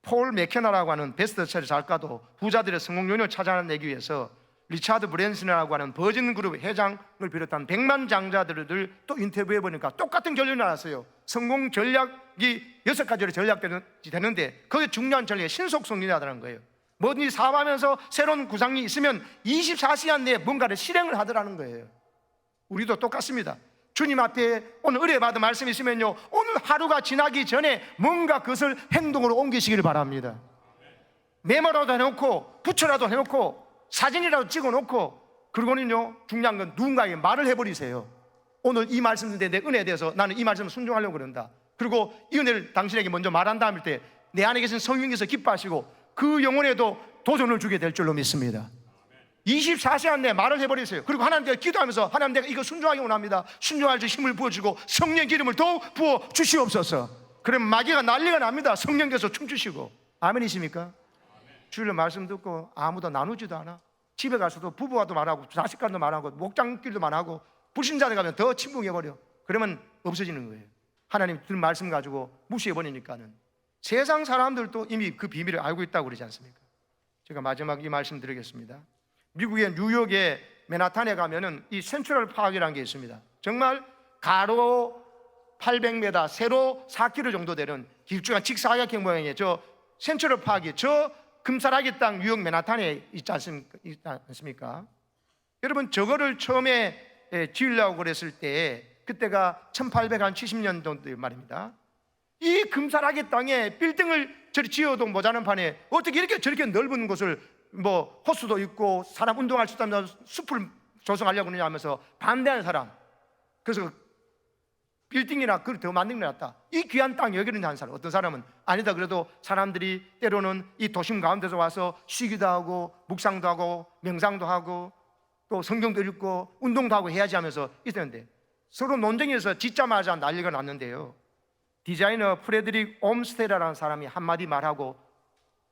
폴 맥케나라고 하는 베스트셀러 작가도 부자들의 성공 요인을 찾아내기 위해서 리차드 브랜슨이라고 하는 버진 그룹 회장을 비롯한 100만 장자들을 또 인터뷰해 보니까 똑같은 결론이 나왔어요. 성공 전략이 6가지로 전략되는데 거기에 중요한 전략이 신속성이라는 거예요. 뭐든지 사업하면서 새로운 구상이 있으면 24시간 내에 뭔가를 실행을 하더라는 거예요. 우리도 똑같습니다. 주님 앞에 오늘 의뢰받은 말씀이 있으면요, 오늘 하루가 지나기 전에 뭔가 그것을 행동으로 옮기시기를 바랍니다. 메모라도 해놓고 부처라도 해놓고 사진이라도 찍어놓고, 그리고는요, 중요한 건 누군가에게 말을 해버리세요. 오늘 이 말씀 내 은혜에 대해서 나는 이 말씀을 순종하려고 그런다. 그리고 이 은혜를 당신에게 먼저 말한다 할 때 내 안에 계신 성령께서 기뻐하시고 그 영혼에도 도전을 주게 될 줄로 믿습니다. 24시간 내에 말을 해버리세요. 그리고 하나님께 기도하면서 하나님, 내가 이거 순종하기 원합니다. 순종할 수 힘을 부어주고 성령 기름을 더욱 부어 주시옵소서. 그러면 마귀가 난리가 납니다. 성령께서 춤추시고. 아멘이십니까? 주일날 말씀 듣고 아무도 나누지도 않아. 집에 가서도 부부와도 말하고 자식과도 말하고 목장끼리도 말하고 불신자들 가면 더 침묵해버려. 그러면 없어지는 거예요. 하나님 들 말씀 가지고 무시해버리니까는. 세상 사람들도 이미 그 비밀을 알고 있다고 그러지 않습니까? 제가 마지막 이 말씀 드리겠습니다. 미국의 뉴욕의 맨하탄에 가면은 이 센트럴 파크라는 게 있습니다. 정말 가로 800m, 세로 4km 정도 되는 길쭉한 직사각형 모양의 저 센트럴 파크이 저 금사라기 땅 뉴욕 맨하탄에 있지 않습니까? 여러분, 저거를 처음에 지으려고 그랬을 때 그때가 1870년도 말입니다. 이 금사라기 땅에 빌딩을 저리 지어도 모자란 판에 어떻게 이렇게 저렇게 넓은 곳을 뭐 호수도 있고 사람 운동할 수 있다면 숲을 조성하려고 그러냐 하면서 반대하는 사람, 그래서 빌딩이나 그걸 더 만든 게 낫다. 이 귀한 땅 여기는 한 사람, 어떤 사람은 아니다 그래도 사람들이 때로는 이 도심 가운데서 와서 쉬기도 하고 묵상도 하고 명상도 하고 또 성경도 읽고 운동도 하고 해야지 하면서 있었는데 서로 논쟁에서 짓자마자 난리가 났는데요, 디자이너 프레드릭 옴스테라라는 사람이 한마디 말하고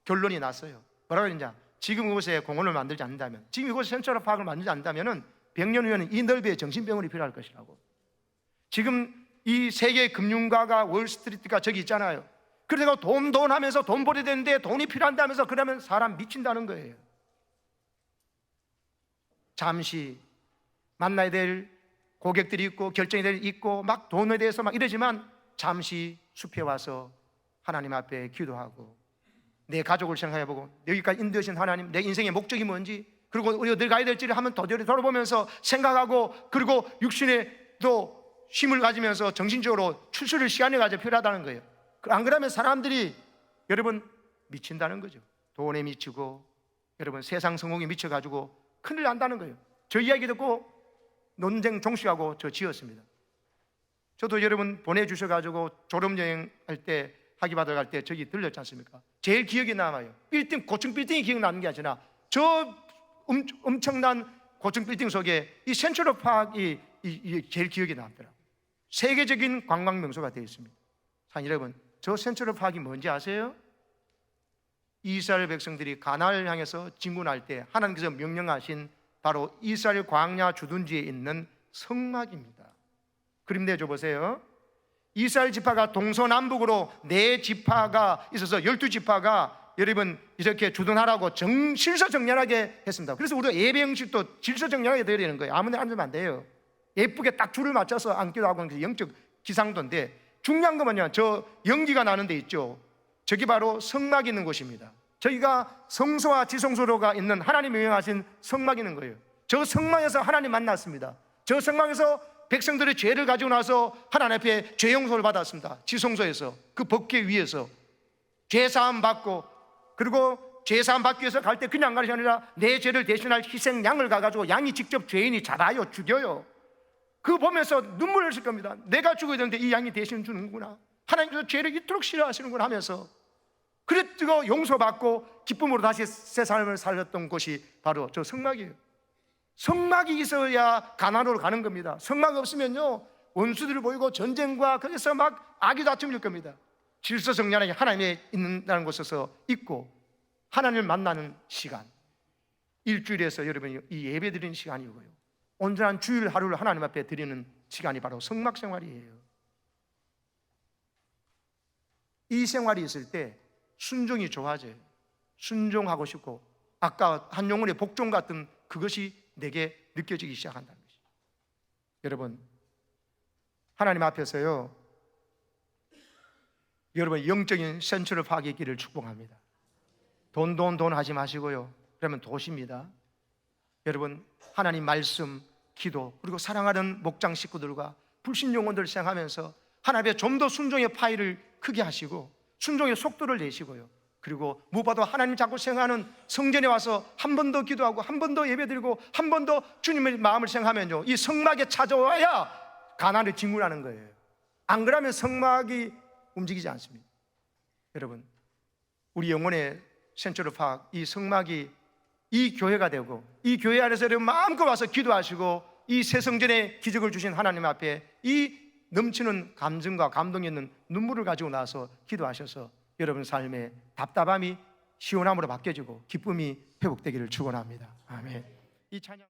결론이 났어요. 뭐라고 했냐? 지금 이곳에 공원을 만들지 않는다면, 지금 이곳에 센트럴 파크를 만들지 않는다면 100년 후에는 이 넓이에 정신병원이 필요할 것이라고. 지금 이 세계 금융가가 월스트리트가 저기 있잖아요. 그래서 돈 하면서 돈 벌어야 되는데 돈이 필요한다 하면서 그러면 사람 미친다는 거예요. 잠시 만나야 될 고객들이 있고 결정이 될 있고 막 돈에 대해서 막 이러지만 잠시 숲에 와서 하나님 앞에 기도하고 내 가족을 생각해보고 여기까지 인도하신 하나님, 내 인생의 목적이 뭔지, 그리고 우리가 어딜 가야 될지를 한번 더 돌아보면서 생각하고, 그리고 육신에 또 힘을 가지면서 정신적으로 추스를 시간을 가져 필요하다는 거예요. 안 그러면 사람들이 여러분 미친다는 거죠. 돈에 미치고 여러분 세상 성공에 미쳐가지고 큰일 난다는 거예요. 저 이야기 듣고 논쟁 종식하고 저 지었습니다. 저도 여러분 보내주셔가지고 졸업여행 할 때 학위받으러 갈 때 저기 들렸지 않습니까? 제일 기억에 남아요. 빌딩, 고층 빌딩이 기억나는 게 아니라 저 엄청난 고층 빌딩 속에 이 센트럴 파크이 제일 기억에 남더라고요. 세계적인 관광 명소가 되어 있습니다. 자, 여러분, 저 센트럴 파크이 뭔지 아세요? 이스라엘 백성들이 가나안을 향해서 진군할 때 하나님께서 명령하신 바로 이스라엘 광야 주둔지에 있는 성막입니다. 그림 내줘 보세요. 이스라엘 지파가 동서남북으로 4지파가 있어서 12지파가 여러분 이렇게 주둔하라고 질서정연하게 했습니다. 그래서 우리가 예배 형식도 질서정연하게 드려야 되는 거예요. 아무데나 앉으면 안 돼요. 예쁘게 딱 줄을 맞춰서 앉기도 하고 그래서 영적 기상도인데, 중요한 거는요, 저 연기가 나는 데 있죠. 저기 바로 성막이 있는 곳입니다. 저희가 성소와 지성소로가 있는 하나님이 명령하신 성막이 있는 거예요. 저 성막에서 하나님 만났습니다. 저 성막에서 백성들의 죄를 가지고 나서 하나님 앞에 죄 용서를 받았습니다. 지성소에서, 그 법궤 위에서 죄 사함 받고, 그리고 죄 사함 받기 위해서 갈 때 그냥 가는 게 아니라 내 죄를 대신할 희생 양을 가가지고 양이 직접 죄인이 잡아요, 죽여요. 그거 보면서 눈물을 흘릴 겁니다. 내가 죽어야 되는데 이 양이 대신 주는구나, 하나님께서 죄를 이토록 싫어하시는구나 하면서, 그랬고 용서받고 기쁨으로 다시 새 삶을 살렸던 곳이 바로 저 성막이에요. 성막이 있어야 가나안으로 가는 겁니다. 성막 없으면요, 원수들을 보이고 전쟁과 거기서 막 악이 다툼일 겁니다. 질서정연하게 하나님이 있는다는 곳에서 있고 하나님을 만나는 시간, 일주일에서 여러분이 이 예배 드리는 시간이고요, 온전한 주일 하루를 하나님 앞에 드리는 시간이 바로 성막 생활이에요. 이 생활이 있을 때 순종이 좋아져요. 순종하고 싶고, 아까 한 영혼의 복종 같은 그것이 내게 느껴지기 시작한다는 것이죠. 여러분, 하나님 앞에서요, 여러분 영적인 센츄럴 파악의 길을 축복합니다. 돈 하지 마시고요, 그러면 도시입니다. 여러분, 하나님 말씀, 기도, 그리고 사랑하는 목장 식구들과 불신 영혼들 생각하면서 하나님의 좀 더 순종의 파일을 크게 하시고 순종의 속도를 내시고요, 그리고 무엇보다 하나님 자꾸 생각하는 성전에 와서 한 번 더 기도하고 한 번 더 예배드리고 한 번 더 주님의 마음을 생각하면요, 이 성막에 찾아와야 가나안을 진군하는 거예요. 안 그러면 성막이 움직이지 않습니다. 여러분, 우리 영혼의 센츄럴 파악, 이 성막이 이 교회가 되고, 이 교회 안에서 여러분 마음껏 와서 기도하시고 이 새 성전에 기적을 주신 하나님 앞에 이 넘치는 감정과 감동이 있는 눈물을 가지고 나서 기도하셔서 여러분 삶의 답답함이 시원함으로 바뀌어지고 기쁨이 회복되기를 축원합니다. 아멘. 이 찬양